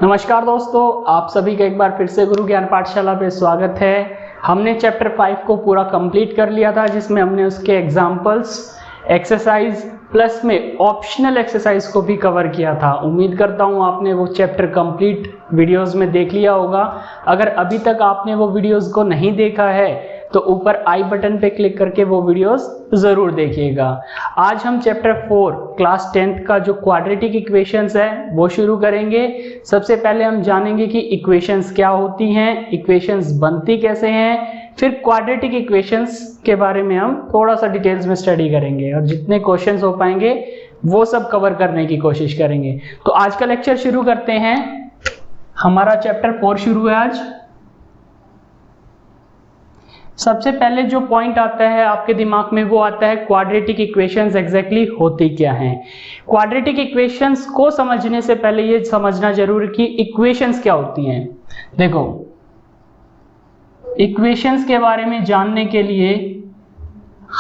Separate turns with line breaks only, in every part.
नमस्कार दोस्तों, आप सभी का एक बार फिर से गुरु ज्ञान पाठशाला पे स्वागत है। हमने चैप्टर 5 को पूरा कंप्लीट कर लिया था, जिसमें हमने उसके एग्जाम्पल्स, एक्सरसाइज प्लस में ऑप्शनल एक्सरसाइज को भी कवर किया था। उम्मीद करता हूँ आपने वो चैप्टर कंप्लीट वीडियोस में देख लिया होगा। अगर अभी तक आपने वो वीडियोस को नहीं देखा है तो ऊपर आई बटन पे क्लिक करके वो वीडियोस जरूर देखिएगा। आज हम चैप्टर 4 क्लास 10th का जो क्वाड्रेटिक इक्वेशंस है वो शुरू करेंगे। सबसे पहले हम जानेंगे कि इक्वेशंस क्या होती हैं, इक्वेशंस बनती कैसे हैं, फिर क्वाड्रेटिक इक्वेशंस के बारे में हम थोड़ा सा डिटेल्स में स्टडी करेंगे और जितने क्वेश्चंस हो पाएंगे वो सब कवर करने की कोशिश करेंगे। तो आज का लेक्चर शुरू करते हैं। हमारा चैप्टर 4 शुरू है आज। सबसे पहले जो पॉइंट आता है आपके दिमाग में वो आता है क्वाड्रेटिक इक्वेशंस एग्जैक्टली होती क्या हैं। क्वाड्रेटिक इक्वेशंस को समझने से पहले ये समझना जरूरी कि इक्वेशंस क्या होती हैं। देखो, इक्वेशंस के बारे में जानने के लिए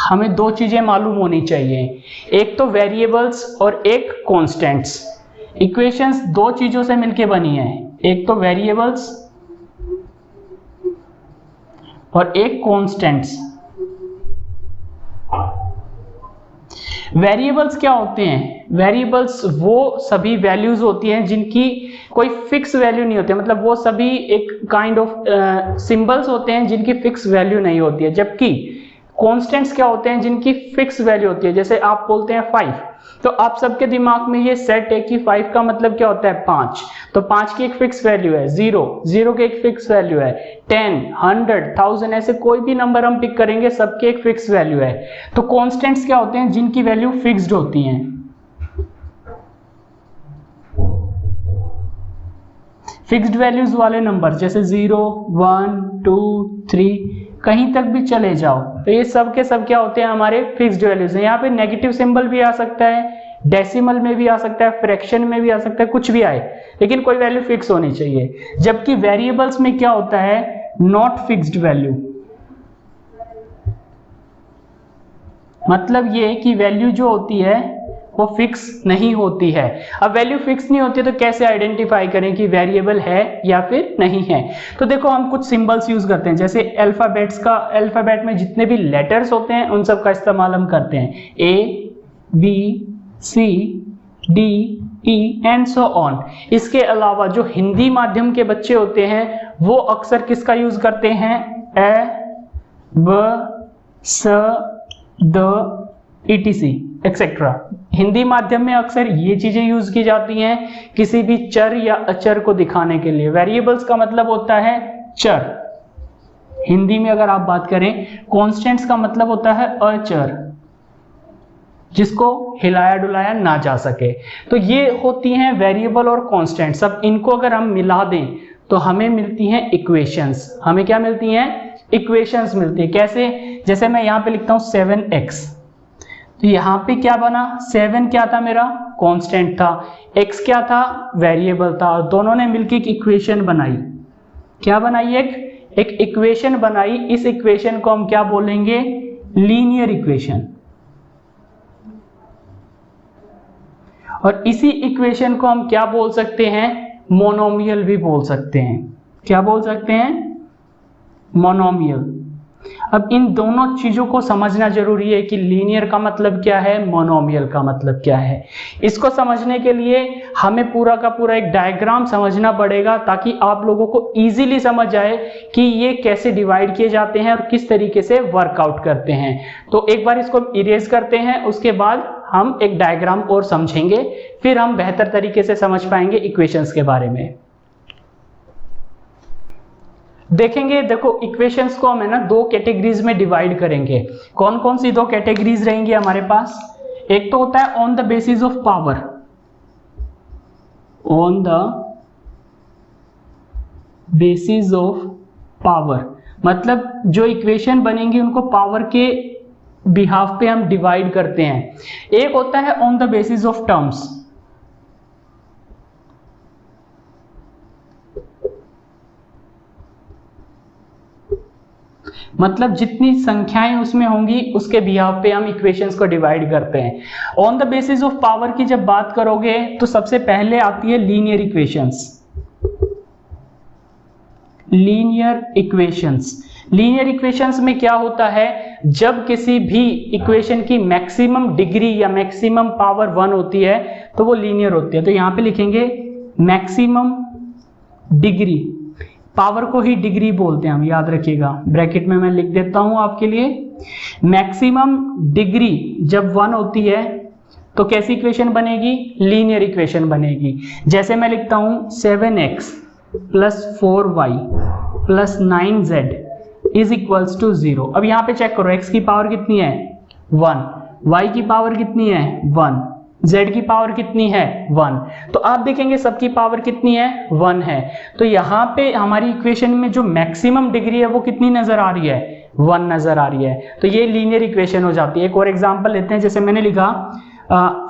हमें दो चीजें मालूम होनी चाहिए, एक तो वेरिएबल्स और एक कांस्टेंट्स। इक्वेशंस दो चीजों से मिलकर बनी है, एक तो वेरिएबल्स और एक कांस्टेंट्स। वेरिएबल्स क्या होते हैं? वेरिएबल्स वो सभी वैल्यूज होती हैं जिनकी कोई फिक्स वैल्यू नहीं होती, मतलब वो सभी एक काइंड ऑफ सिंबल्स होते हैं जिनकी फिक्स वैल्यू नहीं होती है। जबकि कांस्टेंट्स क्या होते हैं? जिनकी फिक्स वैल्यू होती है। जैसे आप बोलते हैं 5, तो आप सबके दिमाग में ये सेट है कि 5 का मतलब क्या होता है? 5। तो 5 की एक फिक्स वैल्यू है, 0 की एक फिक्स वैल्यू है, 10, 100, 1000, ऐसे कोई भी नंबर हम पिक करेंगे सबके एक फिक्स वैल्यू है। तो कांस्टेंट्स क्या होते हैं? जिनकी वैल्यू फिक्स्ड होती हैं। फिक्स्ड वैल्यूज वाले नंबर जैसे 0, 1, 2, 3 कहीं तक भी चले जाओ तो ये सब के सब क्या होते हैं? हमारे फिक्स्ड वैल्यूज हैं। यहाँ पे नेगेटिव सिंबल भी आ सकता है, डेसिमल में भी आ सकता है, फ्रैक्शन में भी आ सकता है, कुछ भी आए, लेकिन कोई वैल्यू फिक्स होनी चाहिए। जबकि वेरिएबल्स में क्या होता है? Not fixed value. मतलब ये कि वैल्यू जो होती है वो फिक्स नहीं होती है। अब वैल्यू फिक्स नहीं होती है तो कैसे आइडेंटिफाई करें कि वेरिएबल है या फिर नहीं है? तो देखो, हम कुछ सिंबल्स यूज करते हैं, जैसे अल्फाबेट में जितने भी लेटर्स होते हैं उन सब का इस्तेमाल हम करते हैं, A, B, C, D, E and so on. इसके अलावा जो हिंदी माध्यम के बच्चे होते हैं वो अक्सर किसका यूज करते हैं? A, B, S, D, etc etcetera. Hindi माध्यम में अक्सर ये चीजें यूज की जाती हैं किसी भी चर या अचर को दिखाने के लिए। वेरिएबल्स का मतलब होता है चर हिंदी में अगर आप बात करें। कांस्टेंट्स का मतलब होता है अचर, जिसको हिलाया डुलाया ना जा सके। तो ये होती हैं वेरिएबल और कांस्टेंट्स। अब इनको अगर हम मिला दें तो हमें मिलती हैं इक्वेशंस। हमें क्या मिलती हैं? इक्वेशंस मिलती है। कैसे? जैसे मैं यहां पे लिखता हूं 7x, तो यहां पे क्या बना? 7 क्या था? मेरा कांस्टेंट था, x क्या था? वेरिएबल था। और दोनों ने मिलकर एक इक्वेशन बनाई। क्या बनाई? एक इक्वेशन बनाई। इस इक्वेशन को हम क्या बोलेंगे? Linear equation. और इसी इक्वेशन को हम क्या बोल सकते हैं? मोनोमियल भी बोल सकते हैं। क्या बोल सकते हैं? मोनोमियल। अब इन दोनों चीजों को समझना जरूरी है कि लीनियर का मतलब क्या है, मोनोमियल का मतलब क्या है। इसको समझने के लिए हमें पूरा का पूरा एक डायग्राम समझना पड़ेगा ताकि आप लोगों को इजीली समझ आए कि ये कैसे डिवाइड किए जाते हैं और किस तरीके से वर्कआउट करते हैं। तो एक बार इसको इरेज करते हैं, उसके बाद हम एक डायग्राम और समझेंगे, फिर हम बेहतर तरीके से समझ पाएंगे इक्वेशंस के बारे में। देखेंगे, देखो इक्वेशंस को हम है ना दो कैटेगरीज में डिवाइड करेंगे। कौन कौन सी दो कैटेगरीज रहेंगी हमारे पास? एक तो होता है on the basis of power. On the basis of power मतलब जो इक्वेशन बनेंगी उनको पावर के बिहाफ पे हम डिवाइड करते हैं। एक होता है on the basis of terms. मतलब जितनी संख्याएं उसमें होंगी उसके बिहाफ पे हम इक्वेशंस को डिवाइड करते हैं। On the basis of power की जब बात करोगे तो सबसे पहले आती है linear equations. Linear equations. Linear equations में क्या होता है, जब किसी भी इक्वेशन की मैक्सिमम डिग्री या मैक्सिमम पावर 1 होती है तो वो लीनियर होती है। तो यहां पे लिखेंगे मैक्सिमम डिग्री, पावर को ही डिग्री बोलते हैं हम, याद रखिएगा। ब्रैकेट में मैं लिख देता हूं आपके लिए, मैक्सिमम डिग्री जब 1 होती है तो कैसी इक्वेशन बनेगी, लीनियर इक्वेशन बनेगी। जैसे मैं लिखता हूं 7x plus 4y plus 9z is equals to 0। अब यहां पे चेक करो, x की पावर कितनी है 1, y की पावर कितनी है 1, z की पावर कितनी है 1। तो आप देखेंगे सबकी पावर कितनी है 1 है। तो यहाँ पे हमारी इक्वेशन में जो मैक्सिमम डिग्री है वो कितनी नजर आ रही है 1 नजर आ रही है। तो ये लीनियर इक्वेशन हो जाती है। एक और एग्जांपल लेते हैं, जैसे मैंने लिखा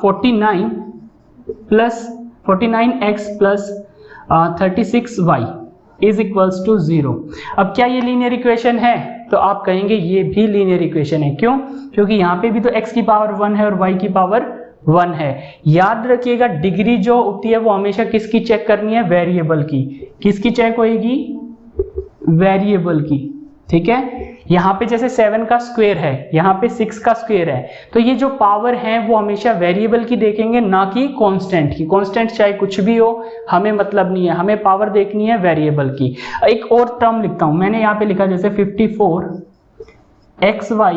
49x plus 36y is equals to 0। अब क्या ये लीनियर इक्वेशन है, तो आप कहेंगे ये भी लीनियर इक्वेशन है। क्यों, क्योंकि यहाँ पे भी तो x की पावर 1 है और y की पावर 1 है। याद रखिएगा डिग्री जो होती है वो हमेशा किसकी चेक करनी है, वेरिएबल की। किसकी चेक होएगी, वेरिएबल की, ठीक है। यहाँ पे जैसे 7 का स्क्वायर है, यहाँ पे 6 का स्क्वायर है, तो ये जो पावर है वो हमेशा वेरिएबल की देखेंगे, ना कि कांस्टेंट की। कांस्टेंट चाहे कुछ भी हो, हमें मतलब नहीं है, हमें पावर देखनी है वेरिएबल की। एक और टर्म लिखता हूं, मैंने यहाँ पे लिखा जैसे 54xy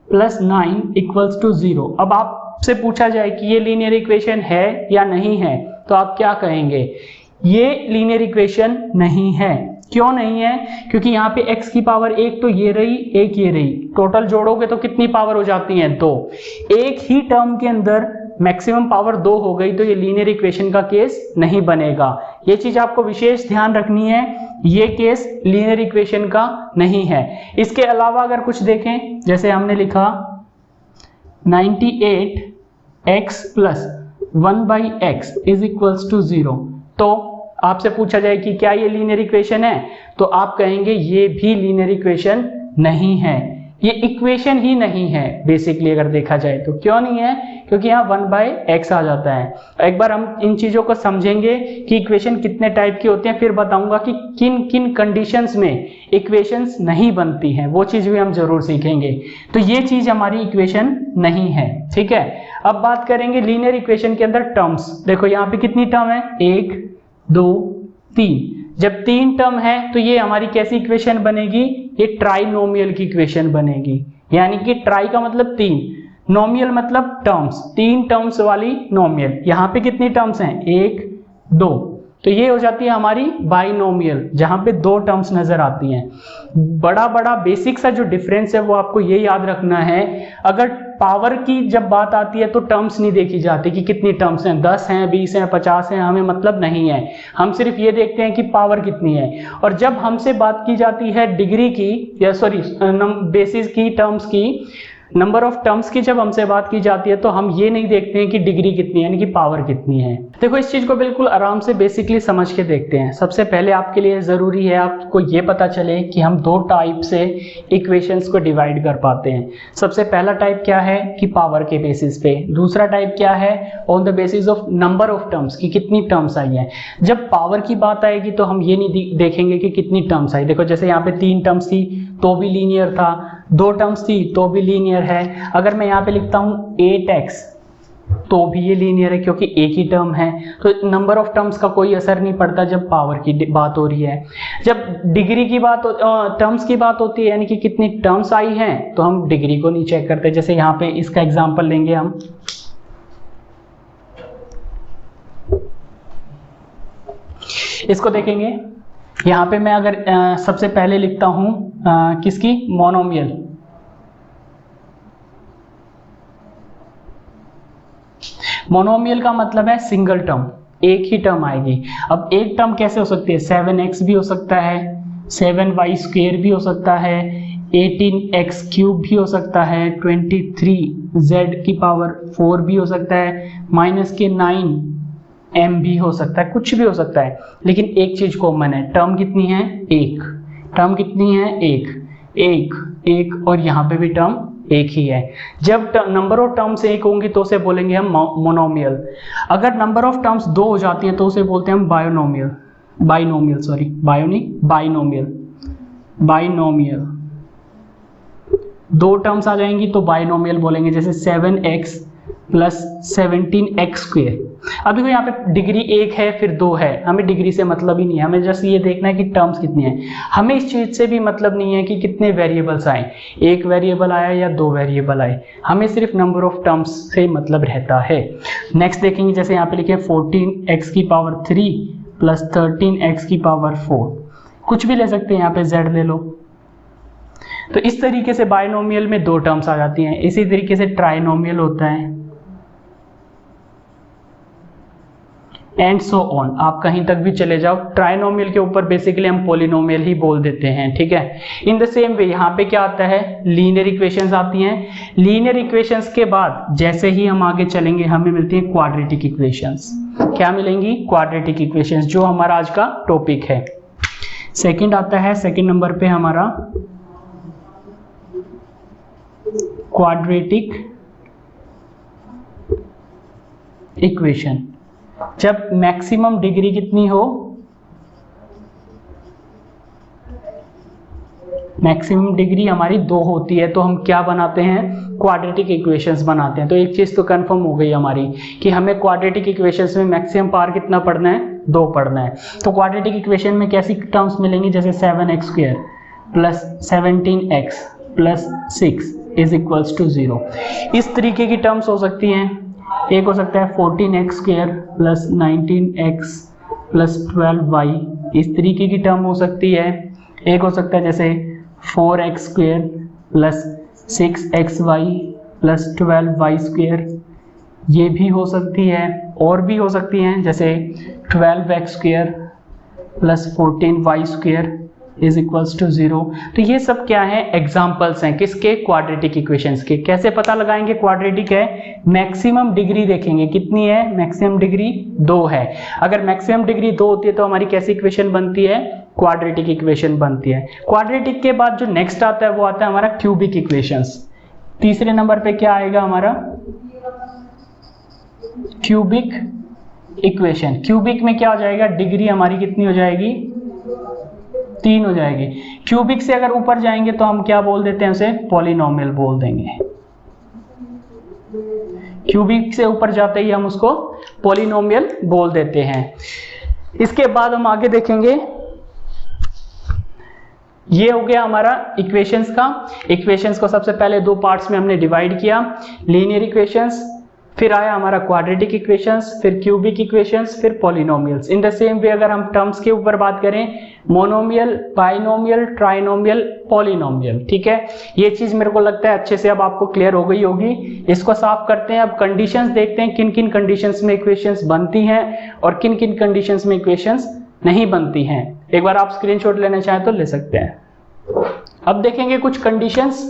प्लस 9 इक्वल्स टू 0। अब आपसे पूछा जाए कि ये लीनियर इक्वेशन है या नहीं है, तो आप क्या कहेंगे, ये लीनियर इक्वेशन नहीं है। क्यों नहीं है, क्योंकि यहाँ पे x की पावर 1 तो ये रही, 1 ये रही, टोटल जोड़ोगे तो कितनी पावर हो जाती है 2। एक ही टर्म के अंदर मैक्सिमम पावर 2 हो गई, तो ये लीनियर इक्वेशन का केस नहीं बनेगा। ये चीज आपको विशेष ध्यान रखनी है, ये केस लीनियर इक्वेशन का नहीं है। इसके अलावा अगर कुछ देखें, जैसे हमने लिखा 98x plus 1/x is equals to 0, तो आपसे पूछा जाए कि क्या ये लीनियर इक्वेशन है, तो आप कहेंगे ये भी लीनियर इक्वेशन नहीं है, ये इक्वेशन ही नहीं है बेसिकली अगर देखा जाए तो। क्यों नहीं है, क्योंकि यहाँ 1/x आ जाता है। एक बार हम इन चीजों को समझेंगे कि इक्वेशन कितने टाइप की होती हैं, फिर बताऊंगा कि किन किन कंडीशंस में इक्वेशंस नहीं बनती हैं, वो चीज भी हम जरूर सीखेंगे। तो ये चीज हमारी इक्वेशन नहीं है, ठीक है। अब बात करेंगे लीनियर इक्वेशन के अंदर टर्म्स। देखो यहाँ पे कितनी टर्म है, 1 2 3। जब 3 टर्म है तो ये हमारी कैसी इक्वेशन बनेगी, ये ट्राइनोमियल की इक्वेशन बनेगी। यानी कि ट्राई का मतलब 3, नोमियल मतलब टर्म्स, 3 टर्म्स वाली नोमियल। यहाँ पे कितनी टर्म्स हैं, 1 2, तो ये हो जाती है हमारी बाइनोमियल, जहां पे 2 टर्म्स नजर आती हैं। बड़ा बड़ा बेसिक सा जो डिफरेंस है वो आपको ये याद रखना है। अगर पावर की जब बात आती है तो टर्म्स नहीं देखी जाती कि कितनी टर्म्स हैं, 10 हैं 20 हैं 50 हैं, हमें मतलब नहीं है। हम सिर्फ ये देखते हैं कि पावर कितनी है। और जब हमसे बात की जाती है डिग्री की, या सॉरी बेसिस की, टर्म्स की, नंबर ऑफ टर्म्स की जब हमसे बात की जाती है, तो हम ये नहीं देखते हैं कि डिग्री कितनी है, यानी कि पावर कितनी है। देखो इस चीज को बिल्कुल आराम से बेसिकली समझ के देखते हैं। सबसे पहले आपके लिए जरूरी है आपको ये पता चले कि हम 2 टाइप से इक्वेशंस को डिवाइड कर पाते हैं। सबसे पहला टाइप क्या है कि पावर के बेसिस पे, दूसरा टाइप क्या है on the basis of number of terms की कितनी टर्म्स आई है। जब पावर की बात आएगी तो हम ये नहीं देखेंगे कि कितनी टर्म्स आई। देखो जैसे यहाँ पे 3 टर्म्स थी तो भी लीनियर था, 2 टर्म्स थी तो भी लीनियर है। अगर मैं यहाँ पे लिखता हूँ 8x तो भी ये लीनियर है क्योंकि एक ही टर्म है। तो नंबर ऑफ टर्म्स का कोई असर नहीं पड़ता जब पावर की बात हो रही है। जब डिग्री की बात टर्म्स की बात होती है, यानी कि कितनी टर्म्स आई हैं, तो हम डिग्री को नहीं चेक करते। जैसे यहाँ पे इसका एग्जांपल लेंगे हम, इसको देखेंगे। यहाँ पे मैं अगर सबसे पहले लिखता हूं किसकी, मोनोमियल। मोनोमियल का मतलब है सिंगल टर्म, एक ही टर्म आएगी। अब एक टर्म कैसे हो सकती है, 7x भी हो सकता है, 7y² भी हो सकता है, 18x³ भी हो सकता है, 23z⁴ भी हो सकता है, -9m भी हो सकता है, कुछ भी हो सकता है। लेकिन एक चीज कॉमन है, टर्म कितनी है, एक। टर्म कितनी है, एक और यहाँ पे भी टर्म एक ही है। जब नंबर ऑफ टर्म्स एक होंगी तो उसे बोलेंगे हम मोनोमियल। अगर नंबर ऑफ टर्म्स 2 हो जाती हैं तो उसे बोलते हैं हम बायोनोमियल। बाइनोमियल, सॉरी बायो नहीं, बाइनोमियल, बाइनोमियल दो टर्म्स आ जाएंगी तो बाइनोमियल बोलेंगे, जैसे 7x प्लस 17x स्क्वेयर। अब देखो यहाँ पे डिग्री 1 है फिर 2 है, हमें डिग्री से मतलब ही नहीं है, हमें जस्ट ये देखना है कि टर्म्स कितनी है। हमें इस चीज से भी मतलब नहीं है कि कितने वेरिएबल्स आए, एक वेरिएबल आया या दो वेरिएबल आए, हमें सिर्फ नंबर ऑफ टर्म्स से मतलब रहता है। नेक्स्ट देखेंगे, जैसे यहाँ पे लिखे 14x की पावर 3 प्लस 13x की पावर 4, कुछ भी ले सकते हैं, यहाँ पे z ले लो। तो इस तरीके से बाइनोमियल में दो टर्म्स आ जाती हैं। इसी तरीके से ट्राइनोमियल होता है, एंड सो ऑन, आप कहीं तक भी चले जाओ, ट्राइनोमियल के ऊपर बेसिकली हम पॉलिनोमियल ही बोल देते हैं, ठीक है। इन द सेम वे यहाँ पे क्या आता है, लीनियर इक्वेशंस आती हैं। लीनियर इक्वेशंस के बाद जैसे ही हम आगे चलेंगे हमें मिलती है क्वाड्रेटिक इक्वेशंस। क्या मिलेंगी, क्वाड्रेटिक इक्वेशंस, जो हमारा आज का टॉपिक है। सेकंड आता है, सेकंड नंबर पे हमारा क्वाड्रेटिक इक्वेशन। जब मैक्सिमम डिग्री कितनी हो, मैक्सिमम डिग्री हमारी 2 होती है, तो हम क्या बनाते हैं, क्वाड्रेटिक इक्वेशंस बनाते हैं। तो एक चीज तो कंफर्म हो गई हमारी कि हमें क्वाड्रेटिक इक्वेशंस में मैक्सिमम पावर कितना पढ़ना है, 2 पढ़ना है। तो क्वाड्रेटिक इक्वेशन में कैसी टर्म्स मिलेंगी, जैसे 7x square plus 17x plus 6 is equals to 0, इस तरीके की टर्म्स हो सकती हैं। एक हो सकता है 14x square plus 19x plus 12y, इस तरीके की टर्म हो सकती है। एक हो सकता है जैसे 4x square plus 6xy plus 12y square, ये भी हो सकती है। और भी हो सकती हैं, जैसे 12x square plus 14y square is equals to 0। तो ये सब क्या है, एग्जाम्पल्स हैं किसके, क्वाड्रेटिक इक्वेशंस के। कैसे पता लगाएंगे क्वाड्रेटिक है, मैक्सिमम डिग्री देखेंगे कितनी है, मैक्सिमम डिग्री 2 है। अगर मैक्सिमम डिग्री 2 होती है तो हमारी कैसी इक्वेशन बनती है, क्वाड्रेटिक इक्वेशन बनती है। क्वाड्रेटिक के बाद जो नेक्स्ट आता है वो आता है हमारा क्यूबिक इक्वेशंस। तीसरे नंबर पे क्या आएगा हमारा, क्यूबिक इक्वेशन। क्यूबिक में क्या हो जाएगा, डिग्री हमारी कितनी हो जाएगी, 3 हो जाएगी। क्यूबिक से अगर ऊपर जाएंगे तो हम क्या बोल देते हैं, उसे पॉलिनोमियल बोल देंगे। क्यूबिक से ऊपर जाते ही हम उसको पॉलिनोमियल बोल देते हैं। इसके बाद हम आगे देखेंगे, ये हो गया हमारा इक्वेशंस का। इक्वेशंस को सबसे पहले 2 पार्ट्स में हमने डिवाइड किया, लीनियर इक्वेशंस, फिर आया हमारा क्वाड्रेटिक इक्वेशंस, फिर क्यूबिक इक्वेशंस, फिर polynomials. In the same way अगर हम टर्म्स के ऊपर बात करें, मोनोमियल, बाइनोमियल, ट्राइनोमियल, पॉलिनोमियल, ठीक है। ये चीज मेरे को लगता है अच्छे से अब आपको क्लियर हो गई होगी। इसको साफ करते हैं, अब कंडीशंस देखते हैं, किन किन कंडीशंस में इक्वेशंस बनती हैं और किन किन कंडीशंस में इक्वेशंस नहीं बनती हैं। एक बार आप स्क्रीनशॉट लेना चाहें तो ले सकते हैं। अब देखेंगे कुछ conditions.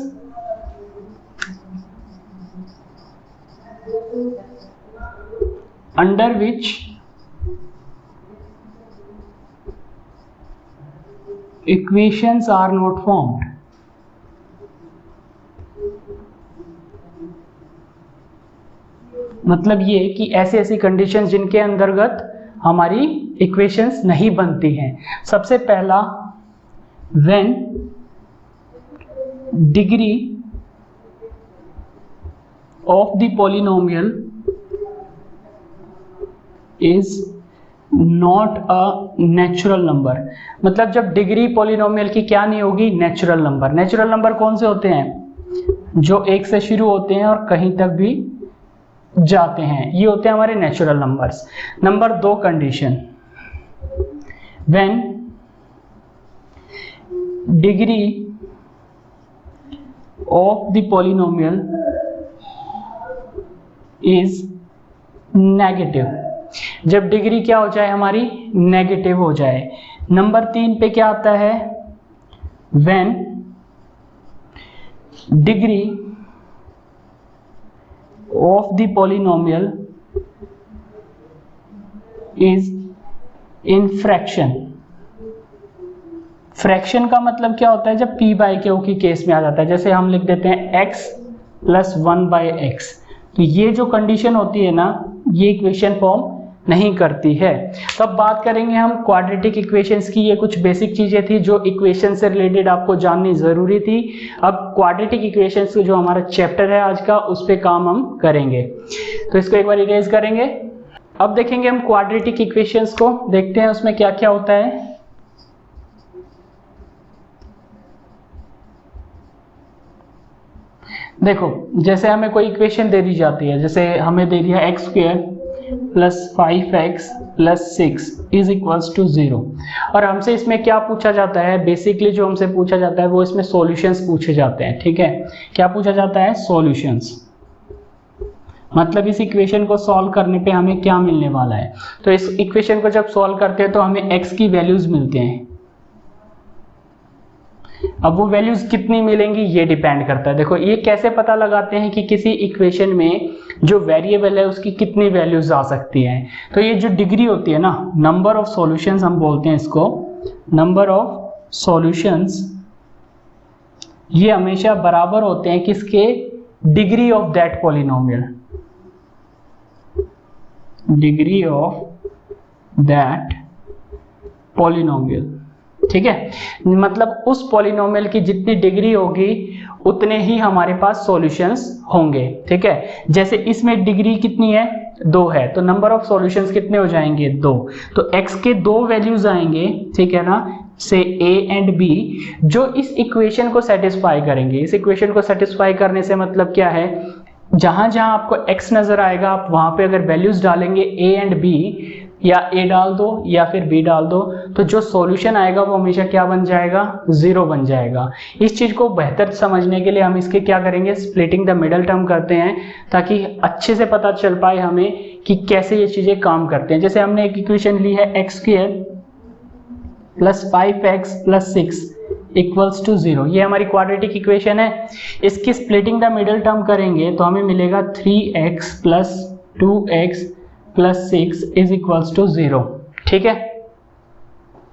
under which equations are not formed। मतलब ये कि ऐसी ऐसी कंडीशंस जिनके अंतर्गत हमारी इक्वेशंस नहीं बनती हैं। सबसे पहला, when degree of the polynomial is not a natural number। मतलब जब डिग्री पॉलिनोमियल की क्या नहीं होगी, नेचुरल नंबर। नेचुरल नंबर कौन से होते हैं, जो 1 से शुरू होते हैं और कहीं तक भी जाते हैं, ये होते हैं हमारे natural numbers. Number 2 condition, when degree of the polynomial is negative। जब डिग्री क्या हो जाए हमारी, नेगेटिव हो जाए। नंबर 3 पे क्या आता है, when degree of the polynomial is in fraction। Fraction का मतलब क्या होता है, जब p बाई क्यू की केस में आ जाता है। जैसे हम लिख देते हैं x प्लस 1 बाई एक्स, तो ये जो कंडीशन होती है ना, ये इक्वेशन फॉर्म नहीं करती है। तो अब बात करेंगे हम क्वाड्रेटिक इक्वेशंस की। ये कुछ बेसिक चीजें थी जो इक्वेशन से रिलेटेड आपको जाननी जरूरी थी। अब क्वाड्रेटिक इक्वेशंस जो हमारा चैप्टर है आज का, उस पे काम हम करेंगे। तो इसको एक बार इरेज करेंगे। अब देखेंगे हम क्वाड्रेटिक इक्वेशंस को, देखते हैं उसमें क्या क्या होता है। देखो, जैसे हमें कोई इक्वेशन दे दी जाती है, जैसे हमें दे दिया x square plus 5x plus 6 is equals to 0, और हमसे इसमें क्या पूछा जाता है, बेसिकली जो हमसे पूछा जाता है वो इसमें सॉल्यूशंस पूछे जाते हैं। ठीक है, क्या पूछा जाता है, सॉल्यूशंस, मतलब इस इक्वेशन को सॉल्व करने पे हमें क्या मिलने वाला है। तो इस इक्वेशन को जब सॉल्व करते हैं तो हमें x की वैल्यूज मिलते हैं। अब वो वैल्यूज कितनी मिलेंगी ये डिपेंड करता है। देखो, ये कैसे पता लगाते हैं कि किसी इक्वेशन में जो वेरिएबल है उसकी कितनी वैल्यूज आ सकती हैं। तो ये जो डिग्री होती है ना, नंबर ऑफ सॉल्यूशंस हम बोलते हैं इसको, नंबर ऑफ सॉल्यूशंस, ये हमेशा बराबर होते हैं किसके, degree of that polynomial, degree of that polynomial. ठीक है, मतलब उस पॉलिनोमियल की जितनी डिग्री होगी उतने ही हमारे पास सॉल्यूशंस होंगे। ठीक है, जैसे इसमें डिग्री कितनी है, 2 है, तो नंबर ऑफ सॉल्यूशंस कितने हो जाएंगे, 2। तो x के 2 वैल्यूज आएंगे, ठीक है ना, से a एंड b, जो इस इक्वेशन को सेटिस्फाई करेंगे। इस इक्वेशन को सेटिस्फाई करने से मतलब क्या है, जहां जहां आपको x नजर आएगा आप वहां पे अगर वैल्यूज डालेंगे a एंड b, या a डाल दो या फिर b डाल दो, तो जो सॉल्यूशन आएगा वो हमेशा क्या बन जाएगा, 0 बन जाएगा। इस चीज को बेहतर समझने के लिए हम इसके क्या करेंगे, स्प्लिटिंग द मिडल टर्म करते हैं, ताकि अच्छे से पता चल पाए हमें कि कैसे ये चीजें काम करते हैं। जैसे हमने एक इक्वेशन ली है x square plus 5x plus 6 equals to 0, ये हमारी क्वाड्रेटिक इक्वेशन है। इसकी स्प्लिटिंग द मिडल टर्म करेंगे तो हमें मिलेगा 3x plus 2x plus 6 is equals to 0। ठीक है,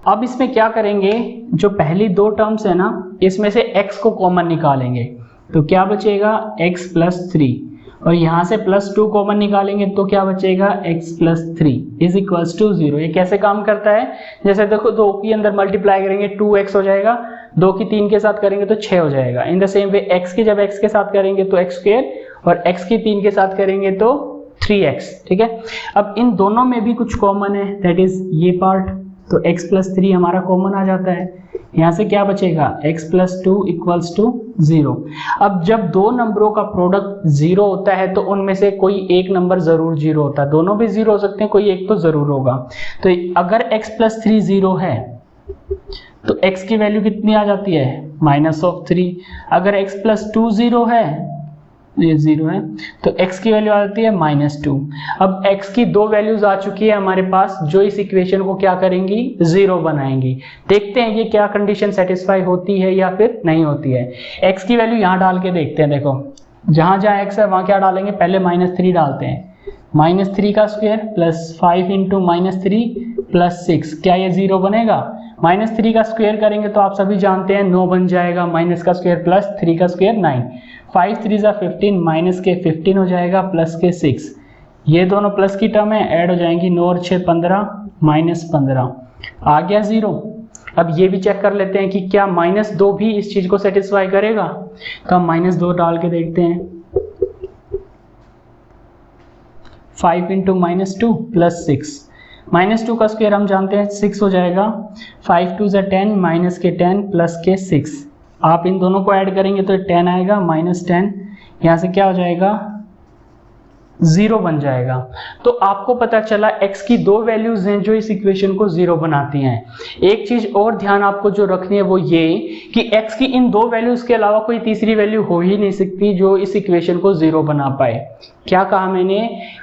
अब इसमें क्या करेंगे, जो पहली 2 टर्म्स है ना, इसमें से x को कॉमन निकालेंगे, तो क्या बचेगा, x प्लस 3, और यहाँ से प्लस 2 कॉमन निकालेंगे तो क्या बचेगा, x plus 3 is equals to 0। ये कैसे काम करता है, जैसे देखो 2 के अंदर मल्टीप्लाई करेंगे 2x हो जाएगा, 2 की 3 के साथ करेंगे तो 6 हो जाएगा। In the same way x की जब x के साथ करेंगे तो x स्क्वायर, और x की 3 के साथ करेंगे तो 3x। ठीक है, अब इन दोनों में भी कुछ कॉमन है, दैट इज ये पार्ट, तो x प्लस 3 हमारा कॉमन आ जाता है। यहाँ से क्या बचेगा, x प्लस 2 इक्वल्स टू 0। अब जब 2 नंबरों का प्रोडक्ट 0 होता है तो उनमें से कोई एक नंबर जरूर 0 होता है, दोनों भी 0 हो सकते हैं, कोई एक तो जरूर होगा। तो अगर x प्लस 3 0 है तो x की वैल्यू कितनी आ जाती है, -3। अगर x प्लस 2 0 है, ये 0 है, तो x की वैल्यू आ जाती है -2। अब x की 2 वैल्यूज आ चुकी है हमारे पास, जो इस इक्वेशन को क्या करेंगी, 0 बनाएंगी। देखते हैं ये क्या कंडीशन सेटिस्फाई होती है या फिर नहीं होती है। x की वैल्यू यहाँ डाल के देखते हैं। देखो, जहां जहां x है वहां क्या डालेंगे, पहले -3 डालते हैं, -3 का स्क्वायर प्लस 5 इंटू -3 प्लस 6, क्या ये 0 बनेगा, -3 का स्क्वायर करेंगे तो आप सभी जानते हैं 9 बन जाएगा, माइनस का स्क्वायर प्लस 3 का स्क्वायर 9, 5 3 15, माइनस के 15 हो जाएगा, प्लस के 6, ये दोनों प्लस की टर्म है, ऐड हो जाएंगी, 9 और 6 15, -15 आ गया 0। अब ये भी चेक कर लेते हैं कि क्या -2 भी इस चीज को सेटिस्फाई करेगा, तो हम -2 डाल के देखते हैं, 5 इंटू -2 प्लस 6, -2 का स्क्वायर हम जानते हैं 6 हो जाएगा, 5 2 10, माइनस के 10 प्लस के 6, आप इन दोनों को ऐड करेंगे तो 10 आएगा, -10, यहाँ से क्या हो जाएगा, 0 बन जाएगा। तो आपको पता चला x की 2 वैल्यूज हैं जो इस इक्वेशन को 0 बनाती हैं। एक चीज और ध्यान आपको जो रखनी है वो ये कि x की इन 2 वैल्यूज के अलावा कोई तीसरी वैल्यू हो ही नहीं सकती जो इस इक्वेशन को 0 बना पाए। क्या कहा मैंने,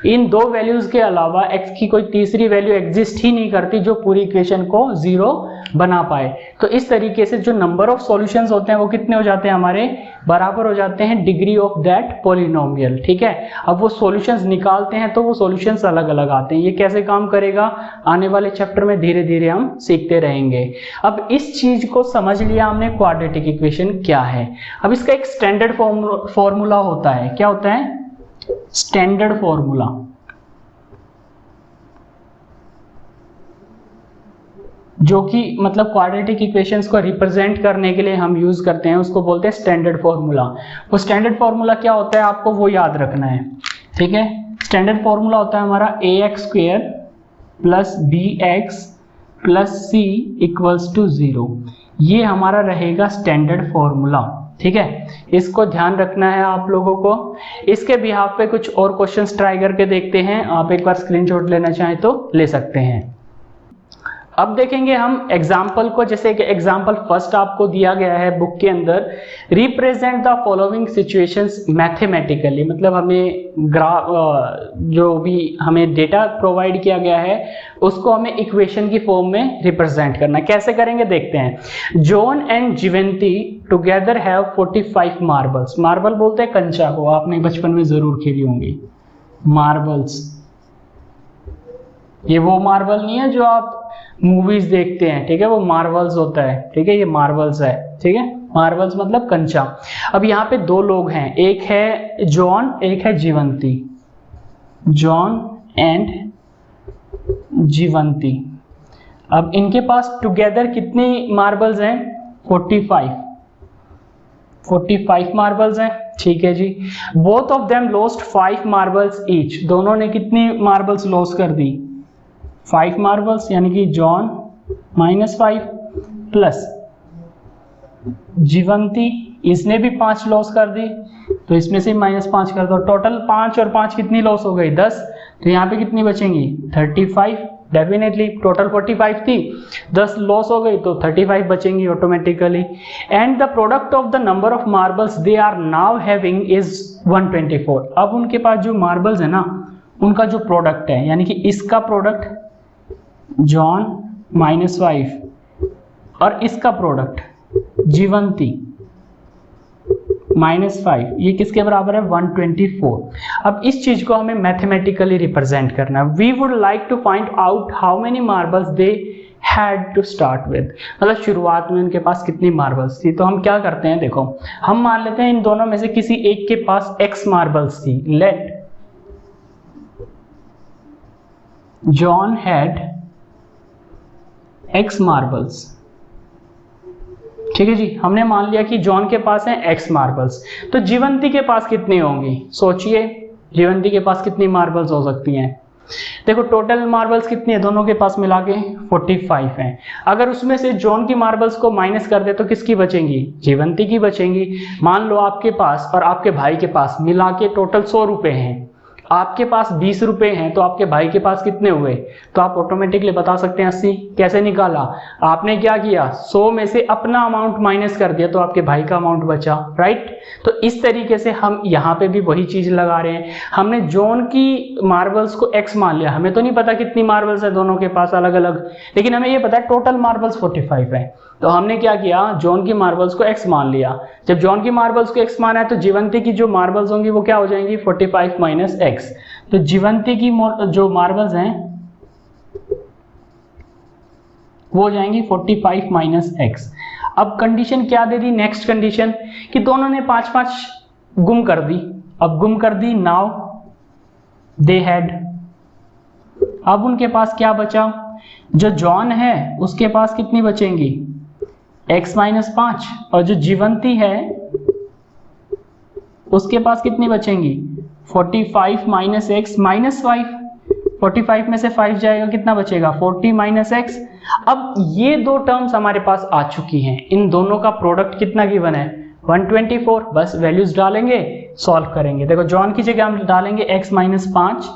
इन 2 वैल्यूज के अलावा x की कोई तीसरी वैल्यू एग्जिस्ट ही नहीं करती जो पूरी इक्वेशन को 0 बना पाए। तो इस तरीके से जो नंबर ऑफ सॉल्यूशंस होते हैं वो कितने हो जाते हैं, हमारे बराबर हो जाते हैं डिग्री ऑफ दैट पॉलिनोमियल। ठीक है, अब वो सॉल्यूशंस निकालते हैं तो वो सॉल्यूशंस अलग अलग आते हैं। ये कैसे काम करेगा, आने वाले चैप्टर में धीरे धीरे हम सीखते रहेंगे। अब इस चीज को समझ लिया हमने, क्वाड्रेटिक इक्वेशन क्या है। अब इसका एक स्टैंडर्ड फॉर्मूला होता है, क्या होता है, स्टैंडर्ड फॉर्मूला। जो कि मतलब क्वाड्रेटिक इक्वेशंस को रिप्रेजेंट करने के लिए हम यूज करते हैं, उसको बोलते हैं स्टैंडर्ड फॉर्मूला। वो स्टैंडर्ड फॉर्मूला क्या होता है आपको वो याद रखना है, ठीक है। स्टैंडर्ड फॉर्मूला होता है हमारा ax² plus bx plus c equals to 0। ये हमारा रहेगा स्टैंडर्ड फॉर्मूला, ठीक है। इसको ध्यान रखना है आप लोगों को। इसके बिहाफ पे कुछ और क्वेश्चंस ट्राई करके देखते हैं, आप एक बार स्क्रीनशॉट लेना चाहें तो ले सकते हैं। अब देखेंगे हम एग्जाम्पल को, जैसे कि एग्जाम्पल फर्स्ट आपको दिया गया है बुक के अंदर, represent the following situations mathematically, मतलब हमें जो भी हमें डेटा प्रोवाइड किया गया है उसको हमें इक्वेशन की फॉर्म में रिप्रेजेंट करना है। कैसे करेंगे देखते हैं। John and Jivanti together have 45 marbles. Marble बोलते हैं कंचा को, आपने बचपन में जरूर खेली होंगी मार्बल्स। ये वो मार्बल नहीं है जो आप मूवीज देखते हैं, ठीक है, वो मार्बल्स होता है, ठीक है, ये मार्बल्स है, ठीक है। मार्बल्स मतलब कंचा। अब यहाँ पे दो लोग हैं, एक है जॉन एक है जीवंती। John and जीवंती। अब इनके पास टुगेदर कितनी मार्बल्स हैं? 45 मार्बल्स हैं, ठीक है जी। Both of them lost 5 marbles each. दोनों ने कितनी मार्बल्स लॉस कर दी? 5 मार्बल्स, यानी कि जॉन -5 प्लस जीवंती, इसने भी 5 लॉस कर दी, तो इसमें से -5 कर दो। टोटल 5 और 5 कितनी लॉस हो गई? 10। तो यहाँ पे कितनी बचेंगी? 35। डेफिनेटली टोटल 45 थी, 10 लॉस हो गई तो 35 बचेंगी automatically. And the product of the number of marbles they are now having is 124। अब उनके पास जो मार्बल्स है ना, उनका जो प्रोडक्ट है, यानी कि इसका प्रोडक्ट जॉन -5 और इसका प्रोडक्ट जीवंती -5, ये किसके बराबर है? 124। अब इस चीज को हमें मैथमेटिकली रिप्रेजेंट करना है। We would like to find out how many marbles they had to start with, मतलब शुरुआत में उनके पास कितनी मार्बल्स थी। तो हम क्या करते हैं, देखो हम मान लेते हैं इन दोनों में से किसी एक के पास x मार्बल्स थी। Let John had x marbles, ठीक है जी। हमने मान लिया कि जॉन के पास है x मार्बल्स, तो जीवंती के पास कितनी होंगी? सोचिए जीवंती के पास कितनी मार्बल्स हो सकती हैं? देखो टोटल मार्बल्स कितनी है दोनों के पास मिला के? 45 हैं। अगर उसमें से जॉन की मार्बल्स को माइनस कर दे तो किसकी बचेंगी? जीवंती की बचेंगी। मान लो आपके पास और आपके भाई के पास मिला के टोटल 100 रुपए हैं, आपके पास 20 रुपए हैं, तो आपके भाई के पास कितने हुए? तो आप ऑटोमेटिकली बता सकते हैं 80। कैसे निकाला? आपने क्या किया? 100 में से अपना अमाउंट माइनस कर दिया तो आपके भाई का अमाउंट बचा, राइट। तो इस तरीके से हम यहाँ पे भी वही चीज लगा रहे हैं। हमने जॉन की मार्बल्स को x मान लिया, हमें तो नहीं पता कितनी मार्बल्स है दोनों के पास अलग अलग, लेकिन हमें ये पता है टोटल मार्बल्स 45 है। तो हमने क्या किया? जॉन की मार्बल्स को x मान लिया। जब जॉन की मार्बल्स को x माना है तो जीवंती की जो मार्बल्स होंगी वो क्या हो जाएंगी? 45 माइनस x। तो जीवंती की जो मार्बल्स हैं वो हो जाएंगी 45 माइनस x। अब कंडीशन क्या दे दी? नेक्स्ट कंडीशन कि दोनों ने 5-5 गुम कर दी। अब गुम कर दी, नाउ दे हैड। अब उनके पास क्या बचा? जो जॉन है उसके पास कितनी बचेंगी? x माइनस 5, और जो जीवंती है उसके पास कितनी बचेंगी? 45 माइनस x माइनस 5। 45 में से 5 जाएगा, कितना बचेगा? 40 माइनस x। अब ये दो टर्म्स हमारे पास आ चुकी हैं, इन दोनों का प्रोडक्ट कितना गिवन है? 124। बस वैल्यूज डालेंगे, सॉल्व करेंगे। देखो जॉन की जगह हम डालेंगे x माइनस 5,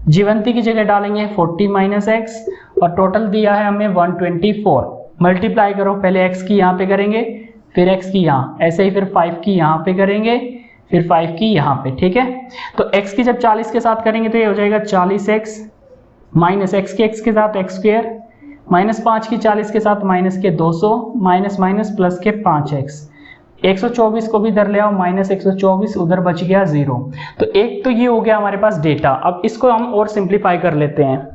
जीवंती की जगह डालेंगे 40 माइनस x, और टोटल दिया है हमें 124। मल्टीप्लाई करो, पहले x की यहाँ पे करेंगे, फिर x की यहाँ, ऐसे ही फिर 5 की यहाँ पे करेंगे, फिर 5 की यहाँ पे, ठीक है। तो x की जब 40 के साथ करेंगे तो ये हो जाएगा 40x माइनस x के साथ x स्क्वायर, माइनस 5 की 40 के साथ माइनस के 200, माइनस माइनस प्लस के 5x। 124 को भी इधर ले आओ, माइनस 124, उधर बच गया 0। तो एक तो ये हो गया हमारे पास डेटा। अब इसको हम और सिंप्लीफाई कर लेते हैं।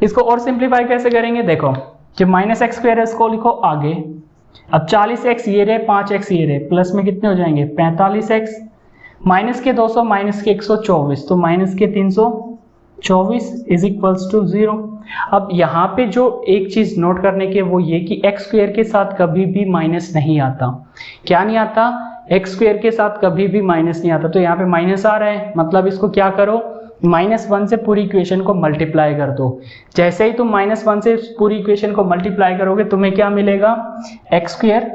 इसको और सिंप्लीफाई कैसे करेंगे? देखो जब माइनस एक्स स्क्वायर है इसको लिखो आगे। अब 40x ये रहे, 5x ये रहे, प्लस में कितने हो जाएंगे? 45x, माइनस के 200, माइनस के 124, तो माइनस के 300, 24 इज इक्वल्स टू 0। अब यहाँ पे जो एक चीज नोट करने की वो ये कि एक्स स्क्वायर के साथ कभी भी माइनस नहीं आता। क्या नहीं आता? एक्स स्क्वायर के साथ कभी भी माइनस नहीं आता। तो यहाँ पे माइनस आ रहा है, मतलब इसको क्या करो, -1 से पूरी इक्वेशन को मल्टीप्लाई कर दो। जैसे ही तुम -1 से पूरी इक्वेशन को मल्टीप्लाई करोगे तुम्हें क्या मिलेगा, एक्स स्क्वायर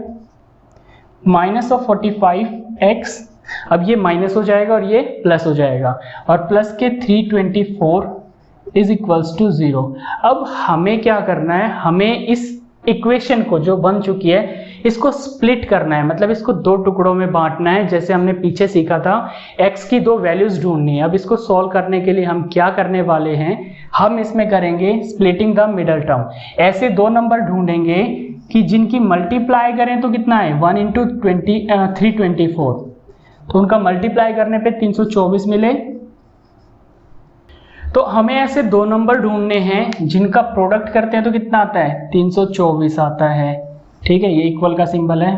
-45x। अब ये माइनस हो जाएगा और ये प्लस हो जाएगा, और प्लस के 324 इज इक्वल्स टू 0। अब हमें क्या करना है, हमें इस इक्वेशन को जो बन चुकी है इसको स्प्लिट करना है, मतलब इसको दो टुकड़ों में बांटना है। जैसे हमने पीछे सीखा था, x की दो वैल्यूज ढूंढनी है। अब इसको सॉल्व करने के लिए हम क्या करने वाले हैं, हम इसमें करेंगे स्प्लिटिंग द मिडल टर्म। ऐसे दो नंबर ढूंढेंगे कि जिनकी मल्टीप्लाई करें तो कितना है, 1 × 324, तो उनका मल्टीप्लाई करने पे 324 मिले। तो हमें ऐसे दो नंबर ढूंढने हैं जिनका प्रोडक्ट करते हैं तो कितना आता है, 324 आता है। ठीक है, ये इक्वल का सिंबल है।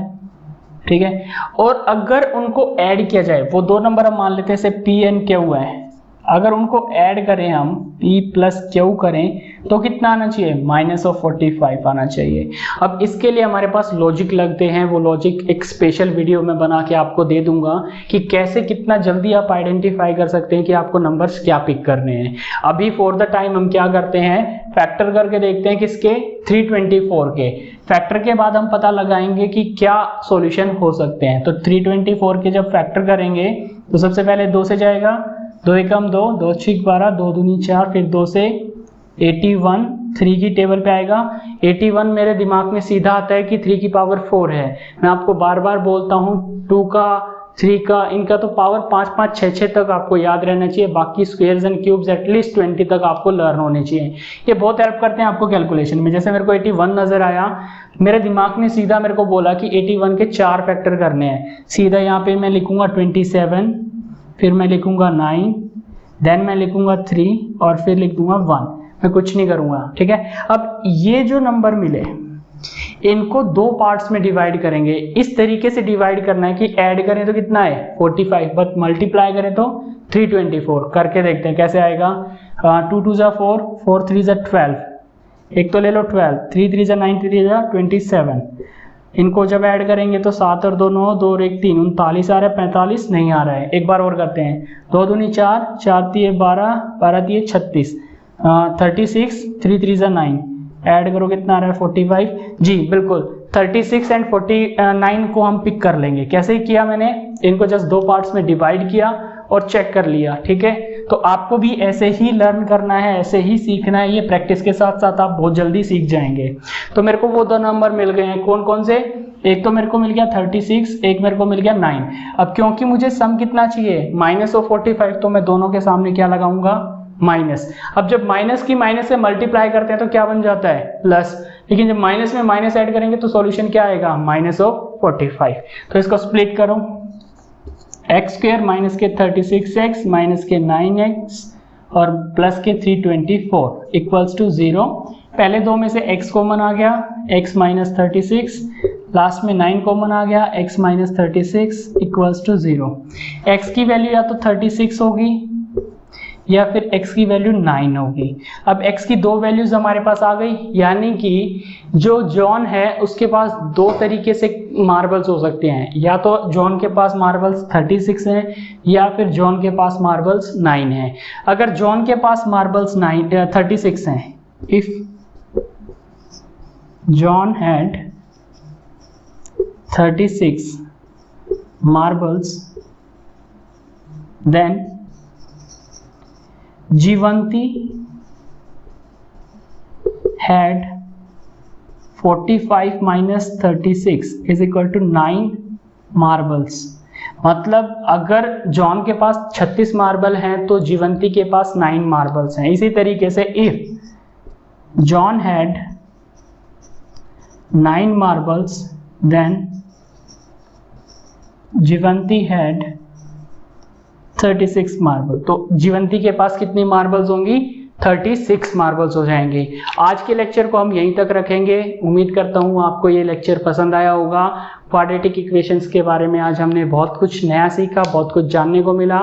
ठीक है, और अगर उनको ऐड किया जाए, वो दो नंबर हम मान लेते हैं जैसे P and Q है, अगर उनको ऐड करें हम P + Q करें तो कितना आना चाहिए, -45 आना चाहिए। अब इसके लिए हमारे पास लॉजिक लगते हैं, वो लॉजिक एक स्पेशल वीडियो में बना के आपको दे दूंगा कि कैसे कितना जल्दी आप आइडेंटिफाई कर सकते हैं कि आपको नंबर्स क्या पिक करने हैं। अभी फॉर द टाइम हम क्या करते हैं, फैक्टर करके देखते हैं किसके, 324 के। फैक्टर के बाद हम पता लगाएंगे कि क्या सॉल्यूशन हो सकते हैं। तो 324 के जब फैक्टर करेंगे तो सबसे पहले 2 से जाएगा, 2 एकम 2, 2 छीक 12, 2 दूनी 4, फिर 2 से 81, 3 की टेबल पे आएगा। 81 मेरे दिमाग में सीधा आता है कि 3 की पावर 4 है। मैं आपको बार बार बोलता हूँ 2 का, 3 का, इनका तो पावर 5 5 6 6 तक आपको याद रहना चाहिए। बाकी स्क्वायर्स एंड क्यूब्स एटलीस्ट 20 तक आपको लर्न होने चाहिए। ये बहुत हेल्प करते हैं आपको कैलकुलेशन में। जैसे मेरे को 81 नजर आया, मेरे दिमाग ने सीधा मेरे को बोला कि 81 के 4 फैक्टर करने हैं। सीधा यहाँ पे मैं लिखूंगा 27, फिर मैं लिखूंगा 9, देन मैं लिखूंगा 3 और फिर लिख दूंगा 1। मैं कुछ नहीं करूंगा। ठीक है, अब ये जो नंबर मिले इनको दो पार्ट्स में डिवाइड करेंगे। इस तरीके से डिवाइड करना है कि ऐड करें तो कितना है 45, बट मल्टीप्लाई करें तो 324। करके देखते हैं कैसे आएगा। 2 2 = 4, 4 3 = 12, एक तो ले लो 12, 3 3 = 9, 3 = 27। इनको जब ऐड करेंगे तो 7 और 2 9, 2 और 1 3, 39 आ रहा है, 45 नहीं आ रहा है। एक बार और करते हैं, 2 दूनी 4, 4 3 12, 12 3 36, 36, 3 3 = 9, ऐड करो कितना आ रहा है 45। जी बिल्कुल, 36 एंड 49 को हम पिक कर लेंगे। कैसे किया मैंने, इनको जस्ट दो पार्ट्स में डिवाइड किया और चेक कर लिया। ठीक है, तो आपको भी ऐसे ही लर्न करना है, ऐसे ही सीखना है। ये प्रैक्टिस के साथ साथ आप बहुत जल्दी सीख जाएंगे। तो मेरे को वो दो नंबर मिल गए हैं, कौन कौन से, एक तो मेरे को मिल गया 36, एक मेरे को मिल गया 9। अब क्योंकि मुझे सम कितना चाहिए, -45, तो मैं दोनों के सामने क्या लगाऊंगा, माइनस। अब जब माइनस की माइनस से मल्टीप्लाई करते हैं तो क्या बन जाता है, प्लस। लेकिन जब माइनस में माइनस ऐड करेंगे तो सॉल्यूशन क्या आएगा, -45। तो इसको स्प्लिट करो, x² माइनस के 36x माइनस के 9x और प्लस के 324 इक्वल्स टू 0। पहले दो में से x कॉमन आ गया, x - 36, लास्ट में 9 कॉमन आ गया, x - 36 इक्वल्स टू 0। x की वैल्यू या तो 36 होगी या फिर x की वैल्यू 9 होगी। अब x की दो वैल्यूज हमारे पास आ गई, यानी कि जो जॉन है उसके पास दो तरीके से मार्बल्स हो सकते हैं, या तो जॉन के पास मार्बल्स 36 हैं या फिर जॉन के पास मार्बल्स 9 हैं। अगर जॉन के पास मार्बल्स 36 हैं, if John had 36 marbles, then Jivanti had 45 minus 36 is equal to 9 marbles। मतलब अगर जॉन के पास 36 मार्बल हैं तो जीवंती के पास 9 मार्बल्स हैं। इसी तरीके से if John had 9 marbles then Jivanti had 36 marble. तो जीवंती के पास कितनी मार्बल्स होंगी, 36 मार्बल्स हो जाएंगे। आज के लेक्चर को हम यहीं तक रखेंगे। उम्मीद करता हूँ आपको ये लेक्चर पसंद आया होगा। क्वाड्रेटिक इक्वेशंस के बारे में आज हमने बहुत कुछ नया सीखा, बहुत कुछ जानने को मिला।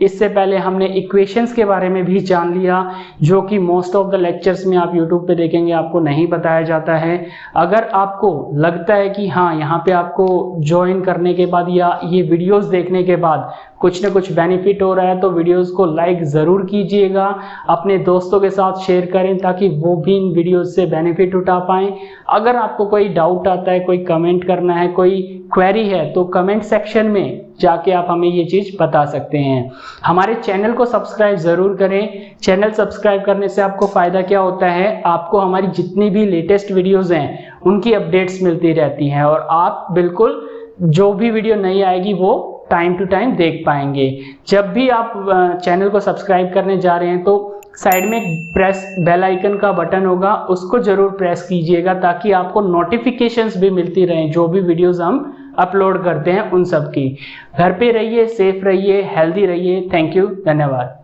इससे पहले हमने इक्वेशंस के बारे में भी जान लिया, जो कि मोस्ट ऑफ द लेक्चर्स में आप यूट्यूब पे देखेंगे आपको नहीं बताया जाता है। अगर आपको लगता है कि हाँ यहाँ पे आपको ज्वाइन करने के बाद या ये वीडियोस देखने के बाद कुछ न कुछ बेनिफिट हो रहा है, तो वीडियोस को लाइक ज़रूर कीजिएगा, अपने दोस्तों के साथ शेयर करें ताकि वो भी इन वीडियोस से बेनिफिट उठा पाएँ। अगर आपको कोई डाउट आता है, कोई कमेंट करना है, कोई क्वेरी है, तो कमेंट सेक्शन में जाके आप हमें ये चीज़ बता सकते हैं। हमारे चैनल को सब्सक्राइब ज़रूर करें। चैनल सब्सक्राइब करने से आपको फ़ायदा क्या होता है, आपको हमारी जितनी भी लेटेस्ट वीडियोज़ हैं उनकी अपडेट्स मिलती रहती हैं और आप बिल्कुल जो भी वीडियो नई आएगी वो टाइम टू टाइम देख पाएंगे। जब भी आप चैनल को सब्सक्राइब करने जा रहे हैं तो साइड में प्रेस बेल आइकन का बटन होगा, उसको जरूर प्रेस कीजिएगा ताकि आपको नोटिफिकेशंस भी मिलती रहें जो भी वीडियोस हम अपलोड करते हैं उन सब की। घर पे रहिए, सेफ रहिए, हेल्दी रहिए। थैंक यू, धन्यवाद।